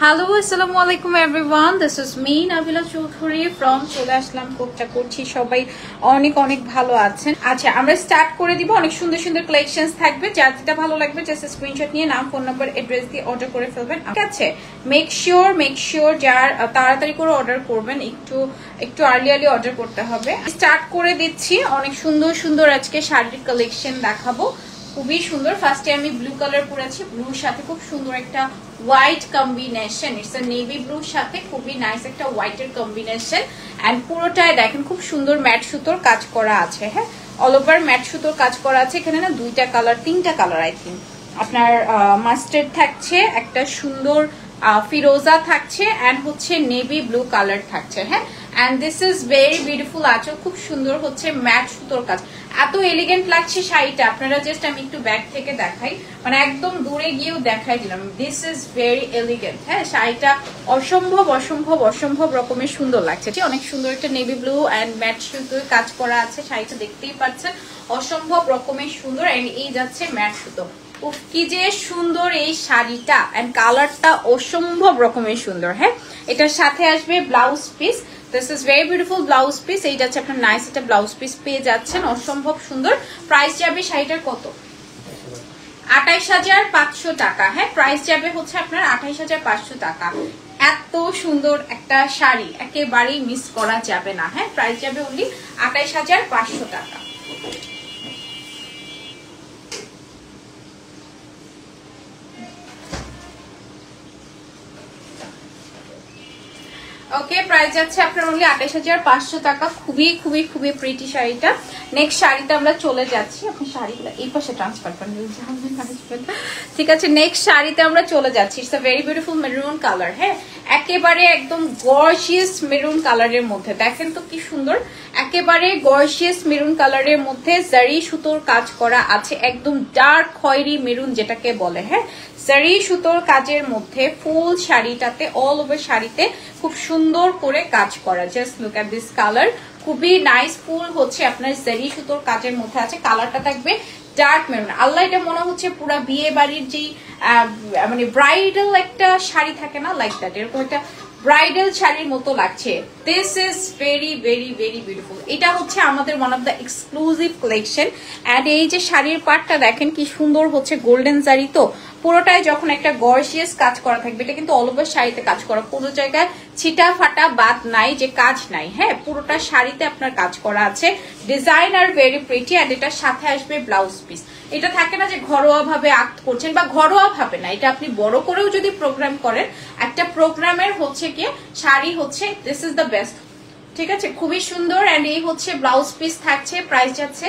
Hello আসসালামু আলাইকুম everyone, this is me Nabila Chowdhury from চলে আসলাম কোকটা করছি। সবাই অনেক অনেক ভালো আছেন। আচ্ছা, আমরা স্টার্ট করে দিব। অনেক সুন্দর সুন্দর কালেকশনস থাকবে, যার যেটা ভালো লাগবে জাস্ট স্ক্রিনশট নিয়ে নাম, ফোন নাম্বার, অ্যাড্রেস দিয়ে অর্ডার করে ফেলবেন। ঠিক আছে, মেক শিওর যার তাড়াতাড়ি করে অর্ডার করবেন, একটু আর্লি অর্ডার করতে হবে। স্টার্ট করে দিচ্ছি। অনেক সুন্দর সুন্দর আজকে শাড়ির কালেকশন দেখাবো, খুবই সুন্দর। ফার্স্টে আমি ব্লু কালার পরেছি, ব্লুর সাথে খুব সুন্দর একটা white combination. It's a navy ব্লুর সাথে খুবই নাইস একটা হোয়াইটের কম্বিনেশন। এন্ড পুরোটায় দেখেন খুব সুন্দর ম্যাট সুতোর কাজ করা আছে। হ্যাঁ, অল ওভার ম্যাট সুতোর কাজ করা আছে। এখানে না তিনটা কালার আই থিঙ্ক। আপনার মাস্টার্ড থাকছে, একটা সুন্দর ফিরোজা থাকছে, এন্ড হচ্ছে নেভি ব্লু কালার থাকছে। হ্যাঁ, and this is very beautiful. আঁচল খুব সুন্দর হচ্ছে ম্যাট সুতোর কাজ। এত এলিগেন্ট লাগছে শাড়িটা, আপনারা জাস্ট আমি একটু ব্যাক থেকে দেখাই, মানে একদম দূরে গিয়েও দেখাই দিলাম। This is very elegant. হ্যাঁ, শাড়িটা অসম্ভব অসম্ভব অসম্ভব রকমের সুন্দর লাগছে। অনেক সুন্দর একটা নেভি ব্লু এন্ড ম্যাট সুতোর কাজ করা আছে। শাড়িটা দেখতেই পাচ্ছেন অসম্ভব রকমের সুন্দর। এন্ড এই যাচ্ছে ম্যাট সুতো। উফ, কি যে সুন্দর এই শাড়িটা, এন্ড কালারটা অসম্ভব রকমের সুন্দর। হ্যাঁ, এটার সাথে আসবে blouse piece. This is very beautiful blouse piece. এই যাচ্ছে আপনার নাইস একটা ব্লাউজ পিস পেয়ে যাচ্ছেন, অসম্ভব সুন্দর। প্রাইস যাবে শাড়িটার কত? ২৮,৫০০ টাকা। হ্যাঁ, প্রাইস যাবে হচ্ছে আপনার ২৮,৫০০ টাকা। এত সুন্দর একটা শাড়ি একেবারেই মিস করা যাবে না। হ্যাঁ, প্রাইস যাবে অনলি ২৮,৫০০ টাকা। ওকে, প্রাইস যাচ্ছে আপনার অনলি ২৮,৫০০ টাকা। খুবই খুবই খুবই প্রিটি শাড়িটা। নেক্সট শাড়িতে আমরা চলে যাচ্ছি। আপনি শাড়িগুলো এই পাশে ট্রান্সফার করেন, ঠিক আছে। নেক্সট শাড়িতে আমরা চলে যাচ্ছি। It's a very beautiful maroon colour. হ্যাঁ, একেবারে একদম গর্জিয়াস মেরুন কালারের মধ্যে দেখেন তো কি সুন্দর। একেবারে গর্জিয়াস মেরুন কালারের মধ্যে জারি সুতোর কাজ করা আছে, একদম ডার্ক খয়েরি মেরুন যেটাকে বলে। হ্যাঁ, জারি সুতোর কাজের মধ্যে ফুল শাড়িটাতে, অল ওভার শাড়িতে খুব সুন্দর করে কাজ করা। Just look at this colour, খুবই নাইস। ফুল হচ্ছে আপনার জারি সুতোর কাজের মধ্যে আছে। কালারটা থাকবে ডার্ক মেরুন। আল্লাহ, এটা মনে হচ্ছে পুরা বিয়ে বাড়ির যেই মানে ব্রাইডাল একটা শাড়ি থাকে না, লাইক দ্যাট, এরকম একটা ব্রাইডাল শাড়ির মতো লাগছে। This is very very very beautiful. এটা হচ্ছে আমাদের one of the exclusive collection. And এই যে শাড়ির পাটটা দেখেন কি সুন্দর হচ্ছে, গোল্ডেন জারি তো পুরোটাই যখন একটা গর্জিয়াস কাজ করা থাকবে। এটা কিন্তু অল ওভার শাড়িতে কাজ করা, কোনো জায়গায় ছিটা ফাটা বাদ নাই, যে কাজ নাই। হ্যাঁ, পুরোটা শাড়িতে আপনার কাজ করা আছে। ডিজাইন আর ভেরি প্রিটি। এন্ড এটার সাথে আসবে ব্লাউজ পিস। এটা থাকে না যে ঘরোয়া ভাবে আক্ট করছেন, বা ঘরোয়া ভাবে না, এটা আপনি বড় করেও যদি প্রোগ্রাম করেন, একটা প্রোগ্রামের হচ্ছে কি শাড়ি হচ্ছে দিস ইজ দ্য বেস্ট। ঠিক আছে, খুবই সুন্দর। এন্ড এই হচ্ছে ব্লাউজ পিস থাকছে। প্রাইস যাচ্ছে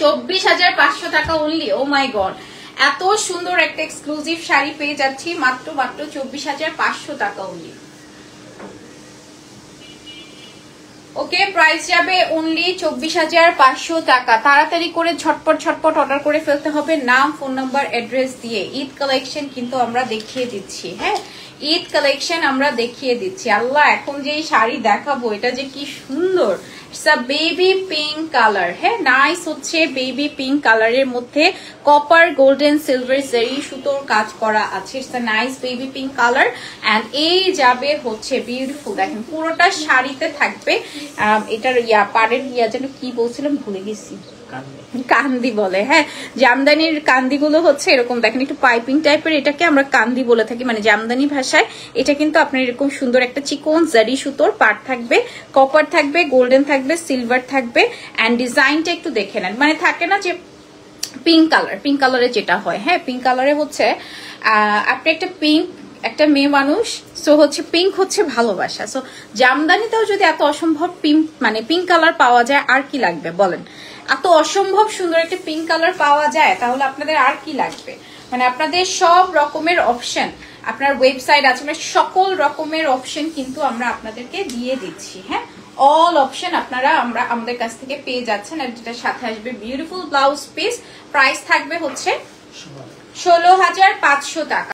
২৪,৫০০ টাকা অনলি। ও মাই গড, এত সুন্দর একটা এক্সক্লুসিভ শাড়ি পেয়ে যাচ্ছি মাত্র ২৪,৫০০ টাকা অনলি। ওকে, প্রাইস যাবে অনলি ২৪,৫০০ টাকা। তাড়াতাড়ি করে ঝটপট অর্ডার করে ফেলতে হবে, নাম, ফোন নাম্বার, অ্যাড্রেস দিয়ে। ঈদ কালেকশন কিন্তু আমরা দেখিয়ে দিচ্ছি। হ্যাঁ, ঈদ কালেকশন আমরা দেখিয়ে দিচ্ছি। আল্লাহ, এখন যে শাড়ি দেখাবো এটা যে কি সুন্দর। It's a baby pink colour. হ্যাঁ, নাইস হচ্ছে বেবি পিঙ্ক কালারের মধ্যে কপার গোল্ডেন সিলভার জারি সুতোর কাজ করা আছে। It's a nice baby pink colour. And এই যাবে হচ্ছে বিউটিফুল, দেখেন পুরোটা শাড়িতে থাকবে। এটার পাড়ের যেন কি বলছিলাম ভুলে গেছি, কান্দি বলে। হ্যাঁ, জামদানির কান্দিগুলো হচ্ছে এরকম দেখেন, একটু পাইপিং টাইপের। এটাকে আমরা কান্দি বলে থাকি, মানে জামদানি ভাষায়। এটা কিন্তু আপনার এরকম সুন্দর একটা চিকন জারি সুতোর পাট থাকবে, কপার থাকবে, গোল্ডেন থাকবে, সিলভার থাকবে। এন্ড ডিজাইনটা একটু দেখে নেন, মানে থাকে না যে পিঙ্ক কালারে যেটা হয়। হ্যাঁ, পিঙ্ক কালারে হচ্ছে আপনি একটা মেয়ে মানুষ, সো হচ্ছে পিঙ্ক হচ্ছে ভালোবাসা। সো জামদানিতেও যদি এত অসম্ভব পিঙ্ক কালার পাওয়া যায়, আর কি লাগবে বলেন? এত অসম্ভব সুন্দর একটা পিঙ্ক কালার পাওয়া যায়, তাহলে আপনাদের আর কি লাগবে? মানে আপনাদের সব রকমের অপশন আপনার ওয়েবসাইট আছে, মানে সকল রকমের অপশন কিন্তু আমরা আপনাদেরকে দিয়ে দিচ্ছি। হ্যাঁ, অল অপশন আপনারা আমাদের কাছ থেকে পেয়ে যাচ্ছেন। আর যেটার সাথে আসবে বিউটিফুল ব্লাউজ পিস। প্রাইস থাকবে হচ্ছে ১৬,৫০০ টাকা।